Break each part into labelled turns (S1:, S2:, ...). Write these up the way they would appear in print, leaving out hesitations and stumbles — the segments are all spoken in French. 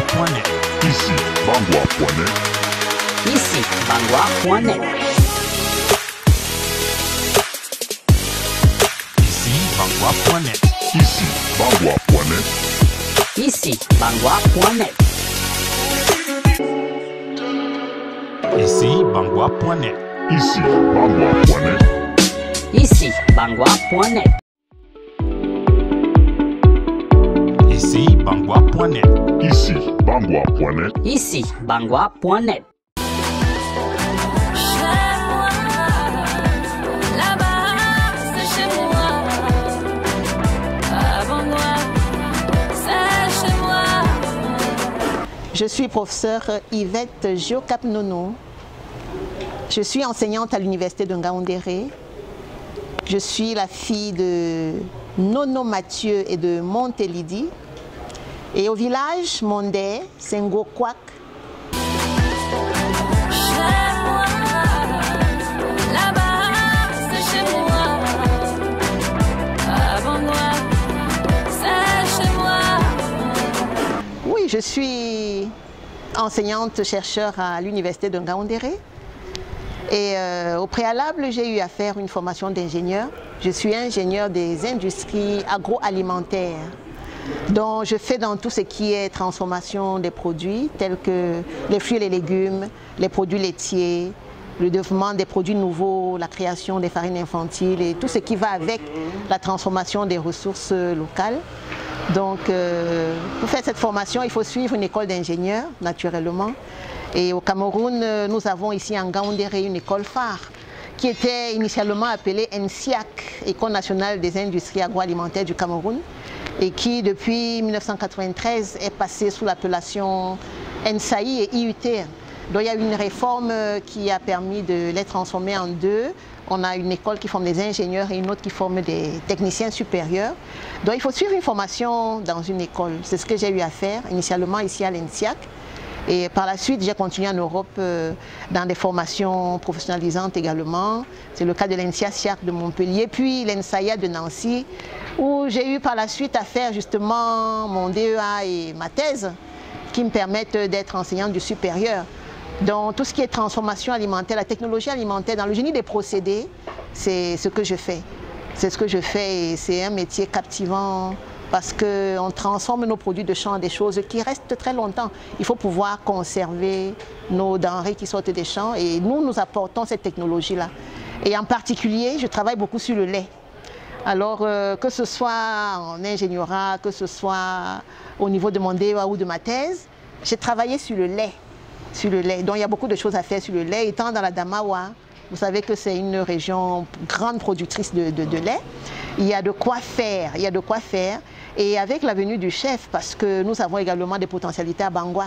S1: Bangwa.net.
S2: Ici Bangwa.net.
S3: Ici Bangwa.net.
S1: Ici Bangwa.net.
S2: Ici Bangwa.net.
S3: Ici Bangwa.net.
S1: Ici Bangwa.net.
S2: Ici Bangwa.net.
S3: Ici Bangwa.net.
S1: Ici Bangwa.net.
S2: Ici Bangwa.net.
S3: Ici Bangwa.net.
S4: Je suis professeure Yvette Giocapnono. Je suis enseignante à l'université de Ngaoundéré. Je suis la fille de Nono Mathieu et de Montelidi. Et au village Mondé, Sengo Kwak. Oui, je suis enseignante-chercheur à l'université de Ngaoundéré. Et au préalable, j'ai eu à faire une formation d'ingénieur. Je suis ingénieur des industries agroalimentaires. Donc je fais dans tout ce qui est transformation des produits, tels que les fruits et les légumes, les produits laitiers, le développement des produits nouveaux, la création des farines infantiles et tout ce qui va avec la transformation des ressources locales. Donc pour faire cette formation, il faut suivre une école d'ingénieurs, naturellement. Et au Cameroun, nous avons ici en Ngaoundéré une école phare qui était initialement appelée ENSIAC, École nationale des industries agroalimentaires du Cameroun, et qui depuis 1993 est passée sous l'appellation ENSAI et IUT. Donc il y a eu une réforme qui a permis de les transformer en deux. On a une école qui forme des ingénieurs et une autre qui forme des techniciens supérieurs. Donc il faut suivre une formation dans une école. C'est ce que j'ai eu à faire initialement ici à l'ENSIAC. Et par la suite, j'ai continué en Europe dans des formations professionnalisantes également. C'est le cas de l'ENSIA-SIAC de Montpellier, puis l'ENSAIA de Nancy, où j'ai eu par la suite à faire justement mon DEA et ma thèse, qui me permettent d'être enseignante du supérieur. Dans tout ce qui est transformation alimentaire, la technologie alimentaire, dans le génie des procédés, c'est ce que je fais. C'est ce que je fais et c'est un métier captivant parce qu'on transforme nos produits de champ en des choses qui restent très longtemps. Il faut pouvoir conserver nos denrées qui sortent des champs et nous apportons cette technologie-là. Et en particulier, je travaille beaucoup sur le lait. Alors, que ce soit en ingénierat, que ce soit au niveau de mon DEA ou de ma thèse, j'ai travaillé sur le lait. Donc il y a beaucoup de choses à faire sur le lait. Étant dans la Damawa, vous savez que c'est une région grande productrice de lait. Il y a de quoi faire, Et avec la venue du chef, parce que nous avons également des potentialités à Bangwa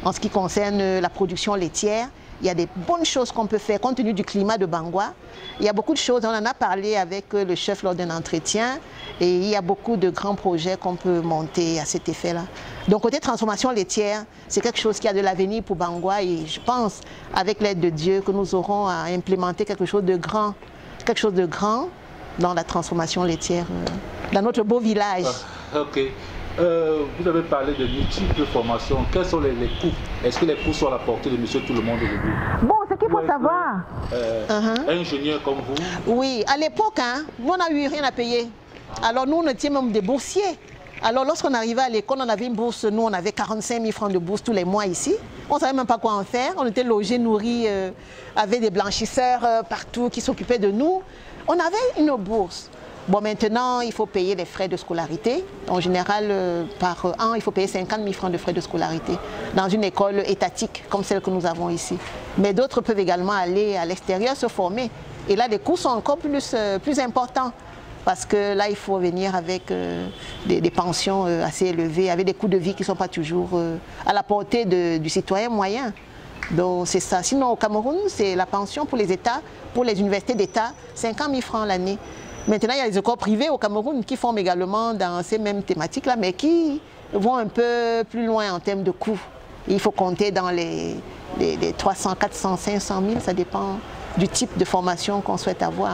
S4: en ce qui concerne la production laitière, il y a des bonnes choses qu'on peut faire compte tenu du climat de Bangwa. Il y a beaucoup de choses, on en a parlé avec le chef lors d'un entretien et il y a beaucoup de grands projets qu'on peut monter à cet effet-là. Donc côté transformation laitière, c'est quelque chose qui a de l'avenir pour Bangwa et je pense avec l'aide de Dieu que nous aurons à implémenter quelque chose de grand dans la transformation laitière dans notre beau village.
S5: Ok. Vous avez parlé de multiples formations. Quels sont les coûts? Est-ce que les coûts sont à la portée de monsieur tout le monde aujourd'hui?
S4: Bon, ce qu'il faut savoir.
S5: Ingénieur comme vous?
S4: Oui, à l'époque, nous on n'a eu rien à payer. Alors nous, on était même des boursiers. Alors lorsqu'on arrivait à l'école, on avait une bourse, nous on avait 45 000 francs de bourse tous les mois ici. On ne savait même pas quoi en faire. On était logés, nourris, avec des blanchisseurs partout qui s'occupaient de nous. On avait une bourse. Bon, maintenant, il faut payer les frais de scolarité. En général, par an, il faut payer 50 000 francs de frais de scolarité dans une école étatique comme celle que nous avons ici. Mais d'autres peuvent également aller à l'extérieur se former. Et là, les coûts sont encore plus importants. Parce que là, il faut venir avec des pensions assez élevées, avec des coûts de vie qui ne sont pas toujours à la portée du citoyen moyen. Donc c'est ça. Sinon, au Cameroun, c'est la pension pour les États, pour les universités d'État, 50 000 francs l'année. Maintenant, il y a les écoles privées au Cameroun qui forment également dans ces mêmes thématiques-là, mais qui vont un peu plus loin en termes de coûts. Il faut compter dans les 300, 400, 500 000, ça dépend du type de formation qu'on souhaite avoir.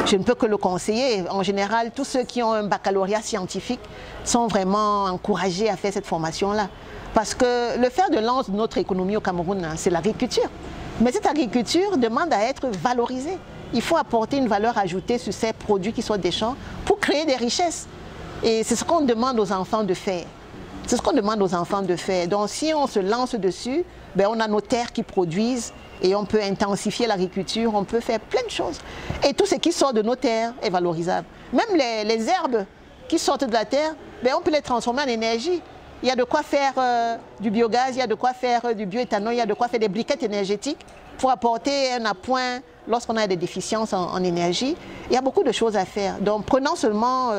S4: je ne peux que le conseiller. En général, tous ceux qui ont un baccalauréat scientifique sont vraiment encouragés à faire cette formation-là. Parce que le fer de lance de notre économie au Cameroun, c'est l'agriculture. Mais cette agriculture demande à être valorisée. Il faut apporter une valeur ajoutée sur ces produits qui sortent des champs pour créer des richesses. Et c'est ce qu'on demande aux enfants de faire. C'est ce qu'on demande aux enfants de faire. Donc si on se lance dessus, ben, on a nos terres qui produisent et on peut intensifier l'agriculture, on peut faire plein de choses. Et tout ce qui sort de nos terres est valorisable. Même les herbes qui sortent de la terre, ben, on peut les transformer en énergie. Il y a de quoi faire du biogaz, il y a de quoi faire du bioéthanol, il y a de quoi faire des briquettes énergétiques pour apporter un appoint lorsqu'on a des déficiences en énergie. Il y a beaucoup de choses à faire. Donc prenons seulement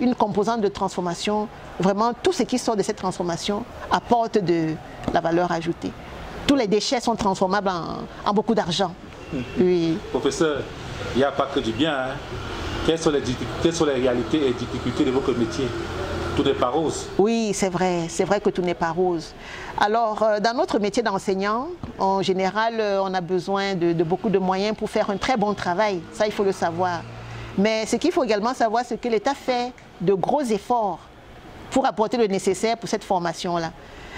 S4: une composante de transformation. Vraiment, tout ce qui sort de cette transformation apporte de la valeur ajoutée. Tous les déchets sont transformables en beaucoup d'argent. Oui.
S5: Professeur, il n'y a pas que du bien. Hein. Quelles sont les réalités et difficultés de votre métier? Tout n'est pas rose.
S4: Oui, c'est vrai que tout n'est pas rose. Alors, dans notre métier d'enseignant, en général, on a besoin de beaucoup de moyens pour faire un très bon travail. Ça, il faut le savoir. Mais ce qu'il faut également savoir, c'est que l'État fait de gros efforts pour apporter le nécessaire pour cette formation-là.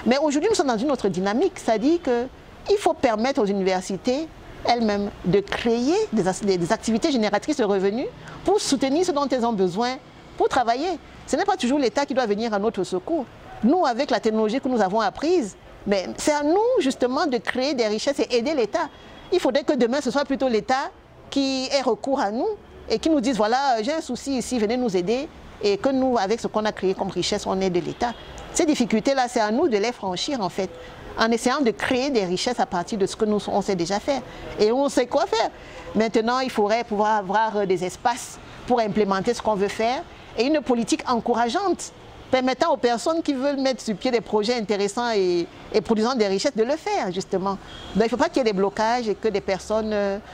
S4: Mais aujourd'hui, nous sommes dans une autre dynamique, c'est-à-dire qu'il faut permettre aux universités elles-mêmes de créer des activités génératrices de revenus pour soutenir ce dont elles ont besoin pour travailler. Ce n'est pas toujours l'État qui doit venir à notre secours. Nous, avec la technologie que nous avons apprise, mais c'est à nous justement de créer des richesses et aider l'État. Il faudrait que demain, ce soit plutôt l'État qui ait recours à nous et qui nous dise, voilà, j'ai un souci ici, venez nous aider. Et que nous, avec ce qu'on a créé comme richesse, on aide l'État. Ces difficultés-là, c'est à nous de les franchir en fait, en essayant de créer des richesses à partir de ce que on sait déjà faire. Et on sait quoi faire. Maintenant, il faudrait pouvoir avoir des espaces pour implémenter ce qu'on veut faire et une politique encourageante permettant aux personnes qui veulent mettre sur pied des projets intéressants et produisant des richesses de le faire, justement. Donc, il ne faut pas qu'il y ait des blocages et que des personnes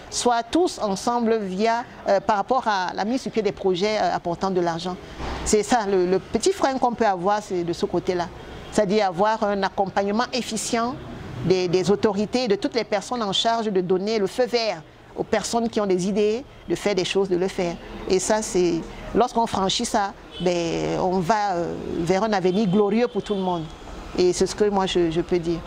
S4: soient tous ensemble par rapport à la mise sur pied des projets apportant de l'argent. C'est ça, le petit frein qu'on peut avoir, c'est de ce côté-là. C'est-à-dire avoir un accompagnement efficient des autorités, de toutes les personnes en charge de donner le feu vert aux personnes qui ont des idées, de faire des choses, de le faire. Et ça, c'est... Lorsqu'on franchit ça, ben, on va vers un avenir glorieux pour tout le monde. Et c'est ce que moi, je peux dire.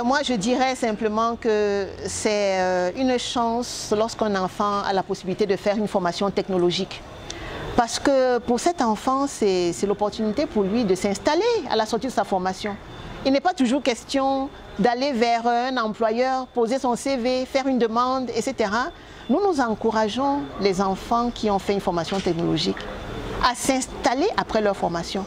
S4: Moi, je dirais simplement que c'est une chance lorsqu'un enfant a la possibilité de faire une formation technologique. Parce que pour cet enfant, c'est l'opportunité pour lui de s'installer à la sortie de sa formation. Il n'est pas toujours question d'aller vers un employeur, poser son CV, faire une demande, etc. Nous encourageons les enfants qui ont fait une formation technologique à s'installer après leur formation.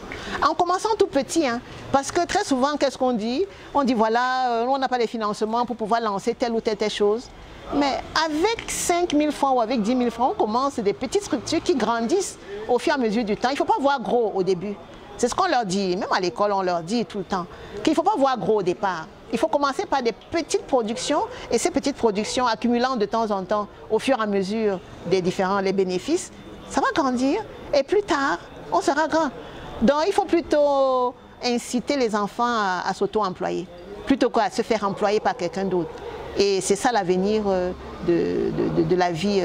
S4: En commençant tout petit, hein, parce que très souvent, qu'est-ce qu'on dit? On dit voilà, on n'a pas les financements pour pouvoir lancer telle ou telle chose. Mais avec 5 000 francs ou avec 10 000 francs, on commence des petites structures qui grandissent au fur et à mesure du temps. Il ne faut pas voir gros au début. C'est ce qu'on leur dit, même à l'école, on leur dit tout le temps, qu'il ne faut pas voir gros au départ. Il faut commencer par des petites productions et ces petites productions accumulant de temps en temps au fur et à mesure des différents bénéfices, ça va grandir et plus tard, on sera grand. Donc il faut plutôt inciter les enfants à s'auto-employer, plutôt qu'à se faire employer par quelqu'un d'autre. Et c'est ça l'avenir de la vie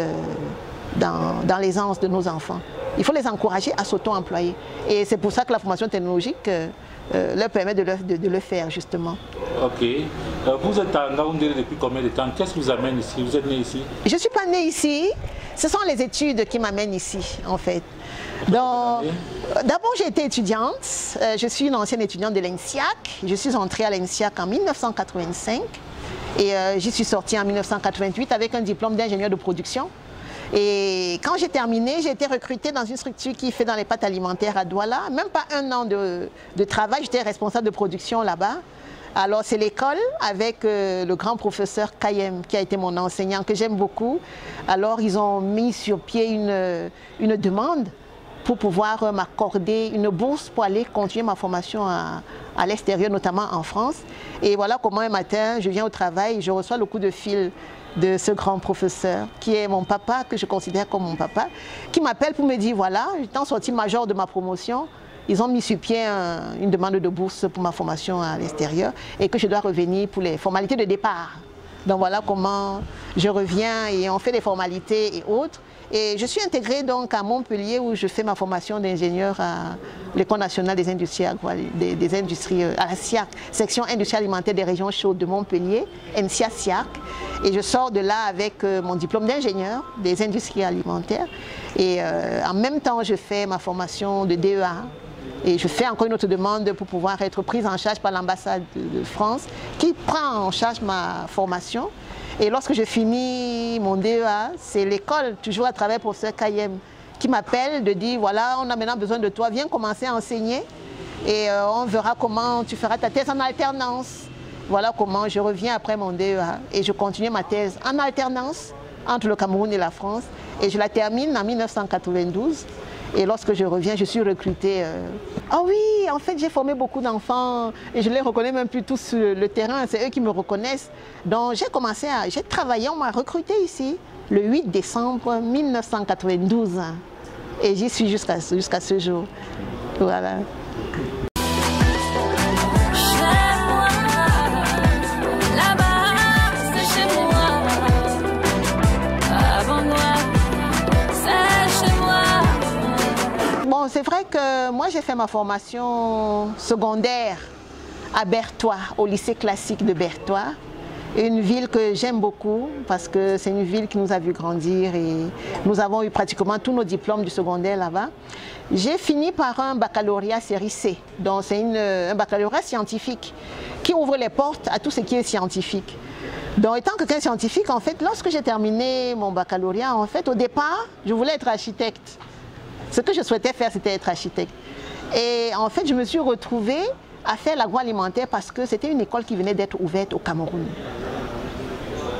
S4: dans l'aisance de nos enfants. Il faut les encourager à s'auto-employer. Et c'est pour ça que la formation technologique leur permet de le faire, justement.
S5: Ok. Vous êtes à Ngaoundéré depuis combien de temps? Qu'est-ce qui vous amène ici? Vous êtes né ici? Je ne suis pas née ici. Ce sont les études qui m'amènent ici, en fait. D'abord, j'ai été étudiante. Je suis une ancienne étudiante de l'ENSIAC. Je suis entrée à l'ENSIAC en 1985. Et j'y suis sortie en 1988 avec un diplôme d'ingénieur de production. Et quand j'ai terminé, j'ai été recrutée dans une structure qui fait dans les pâtes alimentaires à Douala. Même pas un an de travail, j'étais responsable de production là-bas. Alors c'est l'école avec le grand professeur Kayem qui a été mon enseignant, que j'aime beaucoup. Alors ils ont mis sur pied une demande pour pouvoir m'accorder une bourse pour aller continuer ma formation à l'extérieur, notamment en France. Et voilà comment un matin, je viens au travail, je reçois le coup de fil
S4: de ce grand professeur, qui est mon papa, que je considère comme mon papa, qui m'appelle pour me dire, voilà, étant sorti major de ma promotion, ils ont mis sur pied une demande de bourse pour ma formation à l'extérieur et que je dois revenir pour les formalités de départ. Donc voilà comment je reviens et on fait des formalités et autres. Et je suis intégrée donc à Montpellier où je fais ma formation d'ingénieur à l'École nationale des industries, à la SIAC, section industrie alimentaire des régions chaudes de Montpellier, NCA-SIAC. Et je sors de là avec mon diplôme d'ingénieur des industries alimentaires. Et en même temps, je fais ma formation de DEA. Et je fais encore une autre demande pour pouvoir être prise en charge par l'ambassade de France qui prend en charge ma formation. Et lorsque je finis mon DEA, c'est l'école, toujours à travers le professeur Kayem, qui m'appelle de dire, voilà, on a maintenant besoin de toi, viens commencer à enseigner et on verra comment tu feras ta thèse en alternance. Voilà comment je reviens après mon DEA et je continue ma thèse en alternance entre le Cameroun et la France. Et je la termine en 1992. Et lorsque je reviens, je suis recrutée. Ah oui, en fait, j'ai formé beaucoup d'enfants et je les reconnais même plus tous sur le terrain. C'est eux qui me reconnaissent. Donc, j'ai travaillé, on m'a recruté ici le 8 décembre 1992. Et j'y suis jusqu'à ce jour. Voilà. Bon, c'est vrai que moi j'ai fait ma formation secondaire à Berthois, au lycée classique de Berthois, une ville que j'aime beaucoup parce que c'est une ville qui nous a vu grandir et nous avons eu pratiquement tous nos diplômes du secondaire là-bas. J'ai fini par un baccalauréat série C, donc c'est un baccalauréat scientifique qui ouvre les portes à tout ce qui est scientifique. Donc étant quelqu'un scientifique, en fait, lorsque j'ai terminé mon baccalauréat, en fait, au départ, je voulais être architecte. Ce que je souhaitais faire, c'était être architecte. Et en fait, je me suis retrouvée à faire l'agroalimentaire parce que c'était une école qui venait d'être ouverte au Cameroun.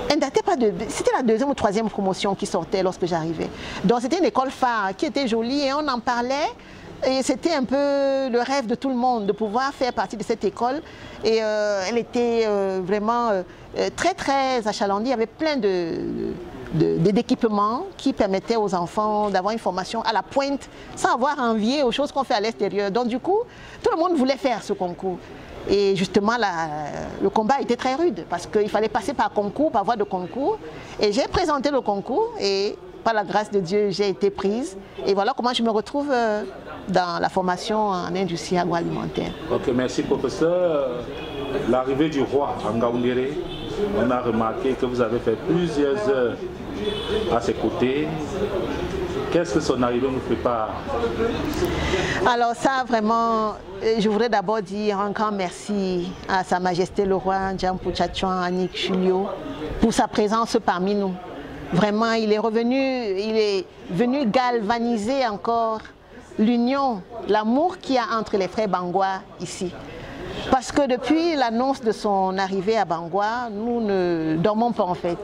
S4: C'était la deuxième ou troisième promotion qui sortait lorsque j'arrivais. Donc c'était une école phare qui était jolie et on en parlait. Et c'était un peu le rêve de tout le monde de pouvoir faire partie de cette école. Et elle était vraiment très très achalandée. Il y avait plein d'équipements qui permettaient aux enfants d'avoir une formation à la pointe sans avoir à envier aux choses qu'on fait à l'extérieur. Donc du coup, tout le monde voulait faire ce concours. Et justement, le combat était très rude parce qu'il fallait passer par concours, par voie de concours. Et j'ai présenté le concours et par la grâce de Dieu, j'ai été prise. Et voilà comment je me retrouve dans la formation en industrie agroalimentaire.
S5: Ok, merci professeur. L'arrivée du roi en Ngaoundéré, on a remarqué que vous avez fait plusieurs heures à ses côtés. Qu'est-ce que son arrivée nous prépare?
S4: Alors ça, vraiment, je voudrais d'abord dire un grand merci à Sa Majesté le roi Ndjampu Tchatchouan Anik Chulio pour sa présence parmi nous. Vraiment, il est venu galvaniser encore l'union, l'amour qu'il y a entre les frères Bangwa ici. Parce que depuis l'annonce de son arrivée à Bangwa, nous ne dormons pas en fait.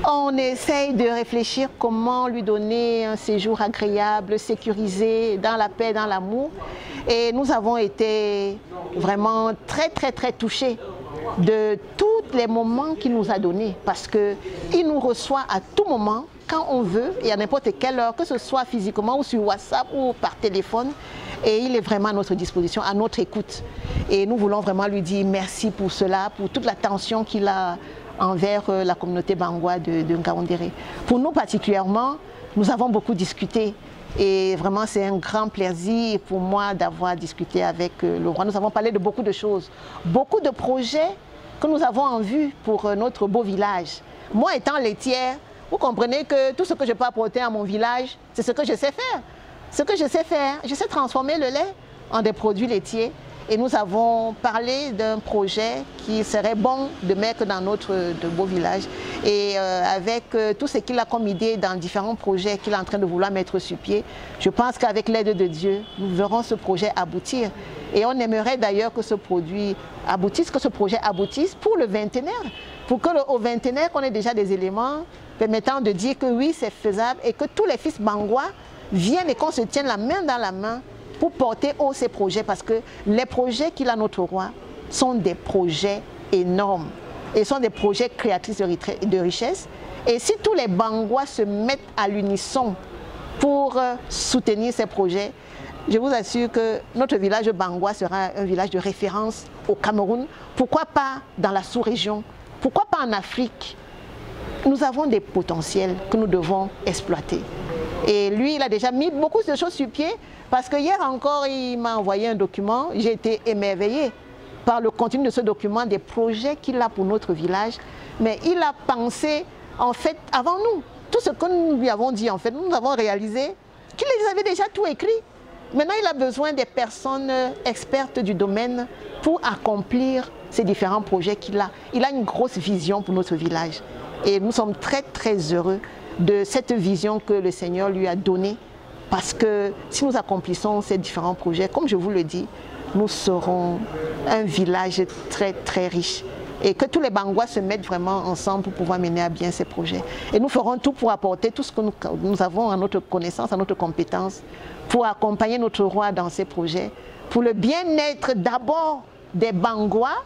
S4: On essaye de réfléchir comment lui donner un séjour agréable, sécurisé, dans la paix, dans l'amour. Et nous avons été vraiment très très très touchés de tous les moments qu'il nous a donnés. Parce qu'il nous reçoit à tout moment, quand on veut, et à n'importe quelle heure, que ce soit physiquement ou sur WhatsApp ou par téléphone. Et il est vraiment à notre disposition, à notre écoute. Et nous voulons vraiment lui dire merci pour cela, pour toute l'attention qu'il a envers la communauté Bangwa de Ngaoundéré. Pour nous particulièrement, nous avons beaucoup discuté. Et vraiment, c'est un grand plaisir pour moi d'avoir discuté avec le roi. Nous avons parlé de beaucoup de choses, beaucoup de projets que nous avons en vue pour notre beau village. Moi, étant laitière, vous comprenez que tout ce que je peux apporter à mon village, c'est ce que je sais faire. Ce que je sais faire, je sais transformer le lait en des produits laitiers. Et nous avons parlé d'un projet qui serait bon de mettre dans notre beau village. Et avec tout ce qu'il a comme idée dans différents projets qu'il est en train de vouloir mettre sur pied, je pense qu'avec l'aide de Dieu, nous verrons ce projet aboutir. Et on aimerait d'ailleurs que ce produit aboutisse, que ce projet aboutisse pour le vingtenaire. Pour qu'au vingtenaire, qu'on ait déjà des éléments permettant de dire que oui, c'est faisable et que tous les fils Bangwa viennent et qu'on se tienne la main dans la main pour porter haut ces projets, parce que les projets qu'il a notre roi sont des projets énormes. et sont des projets créatrices de richesse. Et si tous les Bangois se mettent à l'unisson pour soutenir ces projets, je vous assure que notre village Bangois sera un village de référence au Cameroun. Pourquoi pas dans la sous-région? Pourquoi pas en Afrique? Nous avons des potentiels que nous devons exploiter. Et lui, il a déjà mis beaucoup de choses sur pied parce que hier encore, il m'a envoyé un document. J'ai été émerveillée par le contenu de ce document, des projets qu'il a pour notre village. Mais il a pensé, en fait, avant nous. Tout ce que nous lui avons dit, en fait, nous avons réalisé qu'il les avait déjà tout écrit. Maintenant, il a besoin des personnes expertes du domaine pour accomplir ces différents projets qu'il a. Il a une grosse vision pour notre village. Et nous sommes très, très heureux de cette vision que le Seigneur lui a donnée. Parce que si nous accomplissons ces différents projets, comme je vous le dis, nous serons un village très, très riche. Et que tous les Bangois se mettent vraiment ensemble pour pouvoir mener à bien ces projets. Et nous ferons tout pour apporter tout ce que nous avons à notre connaissance, à notre compétence, pour accompagner notre roi dans ces projets, pour le bien-être d'abord des Bangois,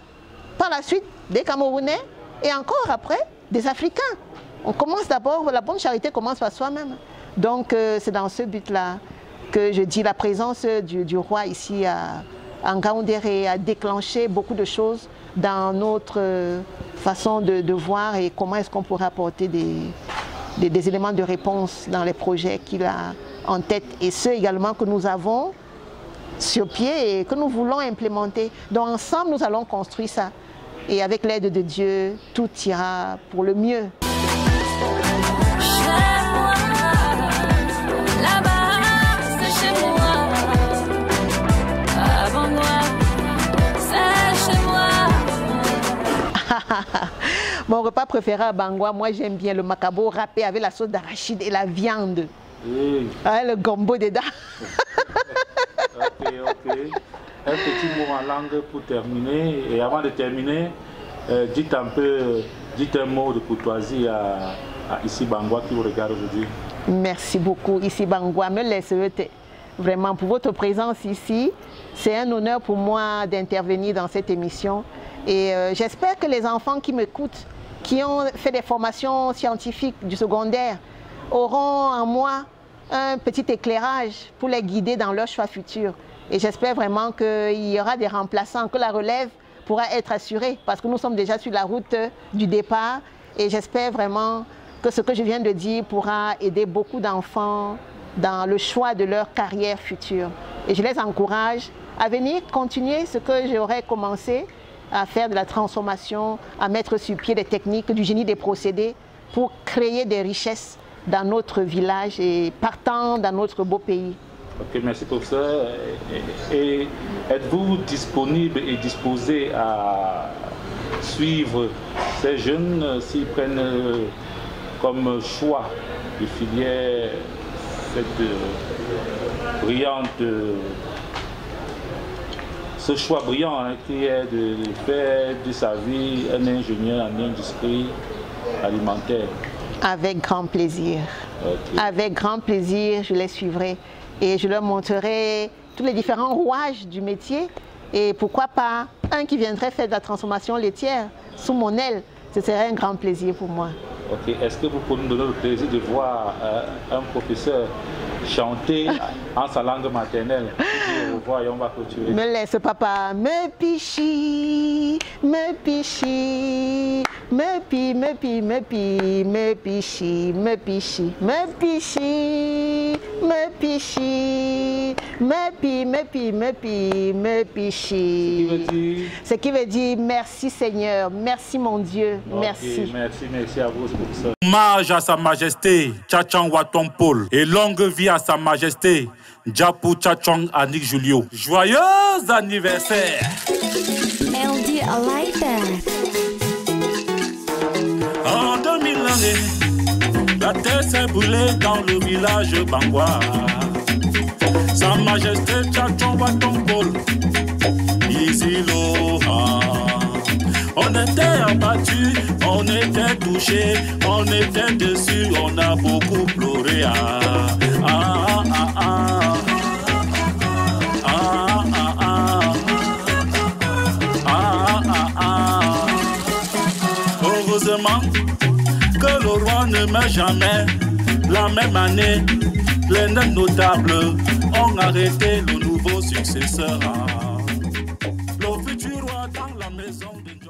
S4: par la suite des Camerounais et encore après des Africains. On commence d'abord, la bonne charité commence par soi-même. Donc c'est dans ce but-là que je dis la présence du roi ici en Ngaoundéré a déclenché beaucoup de choses dans notre façon de voir et comment est-ce qu'on pourrait apporter des éléments de réponse dans les projets qu'il a en tête et ceux également que nous avons sur pied et que nous voulons implémenter. Donc ensemble, nous allons construire ça. Et avec l'aide de Dieu, tout ira pour le mieux. Mon repas préféré à Bangoua, moi j'aime bien le macabo râpé avec la sauce d'arachide et la viande.
S5: Oui.
S4: Ah, le gombo dedans.
S5: Ok. Un petit mot en langue pour terminer. Et avant de terminer, dites un mot de courtoisie à Ici Bangoua qui vous regarde aujourd'hui.
S4: Merci beaucoup Ici Bangoua. Me laissez vraiment pour votre présence ici. C'est un honneur pour moi d'intervenir dans cette émission. Et j'espère que les enfants qui m'écoutent, qui ont fait des formations scientifiques du secondaire, auront en moi un petit éclairage pour les guider dans leur choix futur. Et j'espère vraiment qu'il y aura des remplaçants, que la relève pourra être assurée, parce que nous sommes déjà sur la route du départ. Et j'espère vraiment que ce que je viens de dire pourra aider beaucoup d'enfants dans le choix de leur carrière future. Et je les encourage à venir continuer ce que j'aurais commencé, à faire de la transformation, à mettre sur pied des techniques, du génie des procédés pour créer des richesses dans notre village et partant dans notre beau pays.
S5: Ok, merci professeur. Et êtes-vous disponible et disposé à suivre ces jeunes s'ils prennent comme choix de filière cette brillante... Ce choix brillant qui est de faire de sa vie un ingénieur en industrie alimentaire? Avec grand plaisir. Okay. Avec grand plaisir, je les suivrai et je leur montrerai tous les différents rouages du métier et pourquoi pas un qui viendrait faire de la transformation laitière sous mon aile. Ce serait un grand plaisir pour moi. Ok. Est-ce que vous pouvez nous donner le plaisir de voir un professeur chanter en sa langue maternelle? Et on va clôturer. Me laisse papa, me pichi, me pichi, me pi, me pi, me pi, me pichi, me pichi, me pichi, me pichi, me pi, me pi, me pi, me pichi. Ce qui veut dire merci Seigneur, merci mon Dieu, merci. Merci à vous pour ça. Hommage à sa majesté Tchatchang Waton Paul et longue vie à sa majesté Djapou Tchatchang Anik Julio. Joyeux anniversaire!
S6: LD Alive.
S5: En 2000 années, la terre s'est brûlée dans le village Bangoua. Sa majesté Tchatchang Waton Paul, ici Loha. On était abattus, on était touchés, on était dessus, on a beaucoup pleuré.
S7: Heureusement que le roi ne meurt jamais. La même année, les notables ont arrêté le nouveau successeur. Le futur roi dans la maison de